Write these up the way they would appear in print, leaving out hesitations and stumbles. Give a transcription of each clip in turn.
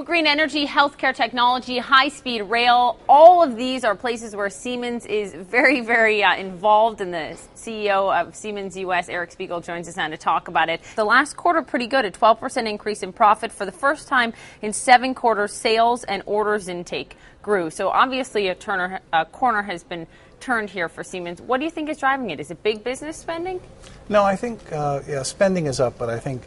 Well, green energy, healthcare technology, high-speed rail, all of these are places where Siemens is very, very involved. And the CEO of Siemens USA, Eric Spiegel, joins us now to talk about it. The last quarter, pretty good, a 12% increase in profit. For the first time in 7 quarters, sales and orders intake grew. So obviously a corner has been turned here for Siemens. What do you think is driving it? Is it big business spending? No, I think spending is up, but I think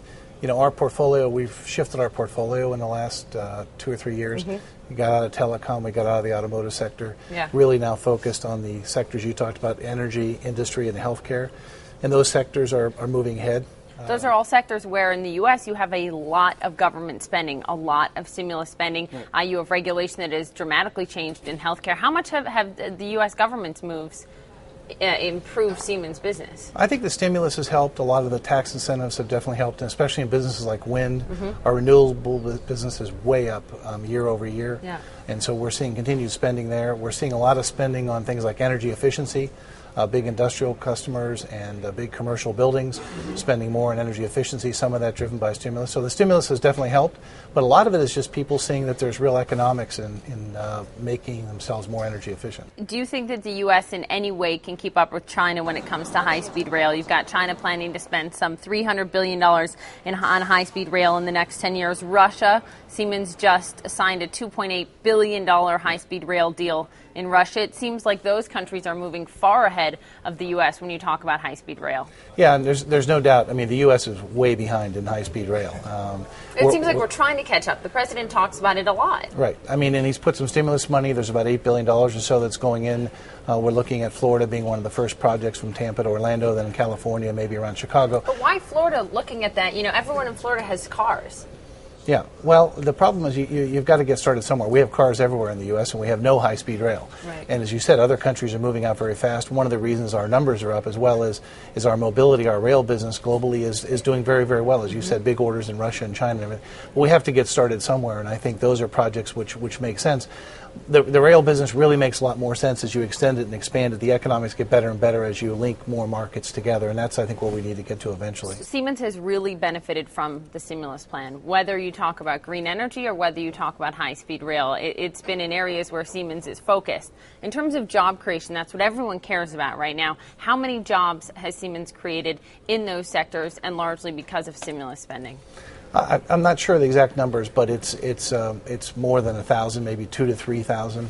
our portfolio, we've shifted our portfolio in the last 2 or 3 years. We got out of telecom, we got out of the automotive sector, really now focused on the sectors you talked about, energy, industry, and healthcare. And those sectors are moving ahead. Those are all sectors where in the U.S. you have a lot of government spending, a lot of stimulus spending. You have regulation that has dramatically changed in healthcare. How much have the U.S. government's moves improve Siemens' business? I think the stimulus has helped. A lot of the tax incentives have definitely helped, and especially in businesses like wind. Our renewable business is way up year over year. And so we're seeing continued spending there. We're seeing a lot of spending on things like energy efficiency. Big industrial customers and big commercial buildings spending more on energy efficiency, some of that driven by stimulus. So the stimulus has definitely helped, but a lot of it is just people seeing that there's real economics in making themselves more energy efficient. Do you think that the U.S. in any way can keep up with China when it comes to high-speed rail? You've got China planning to spend some $300 billion on high-speed rail in the next 10 years. Russia, Siemens just signed a $2.8 billion high-speed rail deal in Russia. It seems like those countries are moving far ahead of the U.S. when you talk about high-speed rail. Yeah, and there's no doubt. I mean, the U.S. is way behind in high-speed rail. It seems like we're trying to catch up. The president talks about it a lot. Right. I mean, and he's put some stimulus money. There's about $8 billion or so that's going in. We're looking at Florida being one of the first projects from Tampa to Orlando, then in California, maybe around Chicago. But why Florida looking at that? You know, everyone in Florida has cars. Yeah, well, the problem is you've got to get started somewhere. We have cars everywhere in the U.S., and we have no high-speed rail. And as you said, other countries are moving out very fast. One of the reasons our numbers are up as well is our mobility, our rail business globally is doing very, very well. As you said, big orders in Russia and China and everything. But we have to get started somewhere, and I think those are projects which make sense. The rail business really makes a lot more sense as you extend it and expand it. The economics get better and better as you link more markets together, and that's, I think, what we need to get to eventually. Siemens has really benefited from the stimulus plan. Whether you talk about green energy or whether you talk about high-speed rail, it's been in areas where Siemens is focused. In terms of job creation, that's what everyone cares about right now. How many jobs has Siemens created in those sectors, and largely because of stimulus spending? I'm not sure the exact numbers, but it's more than 1,000, maybe 2,000 to 3,000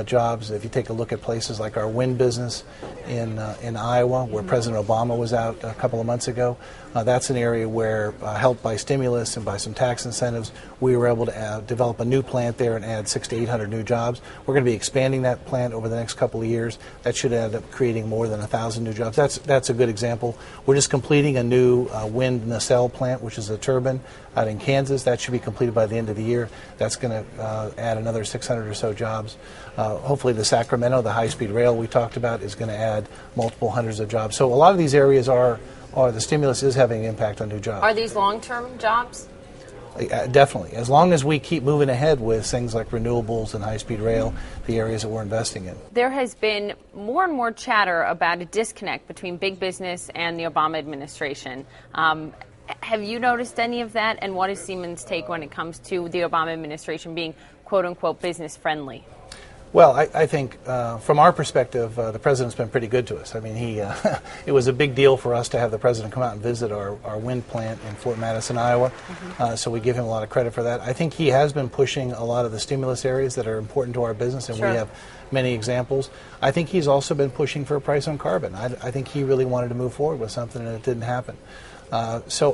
jobs. If you take a look at places like our wind business in Iowa, where President Obama was out a couple of months ago, that's an area where, helped by stimulus and by some tax incentives, we were able to develop a new plant there and add 600 to 800 new jobs. We're going to be expanding that plant over the next couple of years. That should end up creating more than 1,000 new jobs. That's a good example. We're just completing a new wind nacelle plant, which is a turbine, out in Kansas. That should be completed by the end of the year. That's going to add another 600 or so jobs. Hopefully the Sacramento, the high-speed rail we talked about, is going to add multiple hundreds of jobs. So a lot of these areas the stimulus is having an impact on new jobs. Are these long-term jobs? Definitely. As long as we keep moving ahead with things like renewables and high-speed rail, the areas that we're investing in. There has been more and more chatter about a disconnect between big business and the Obama administration. Have you noticed any of that? And what is Siemens' take when it comes to the Obama administration being, quote-unquote, business-friendly? Well, I think from our perspective, the president's been pretty good to us. I mean, it was a big deal for us to have the president come out and visit our wind plant in Fort Madison, Iowa. So we give him a lot of credit for that. I think he has been pushing a lot of the stimulus areas that are important to our business, and we have many examples. I think he's also been pushing for a price on carbon. I think he really wanted to move forward with something, and it didn't happen. So,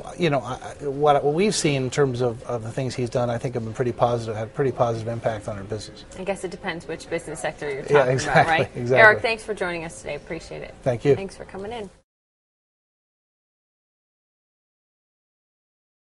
what we've seen in terms of the things he's done, I think have been pretty positive, had a pretty positive impact on our business. I guess it depends which business sector you're talking about, right? Exactly. Eric, thanks for joining us today. Appreciate it. Thank you. Thanks for coming in.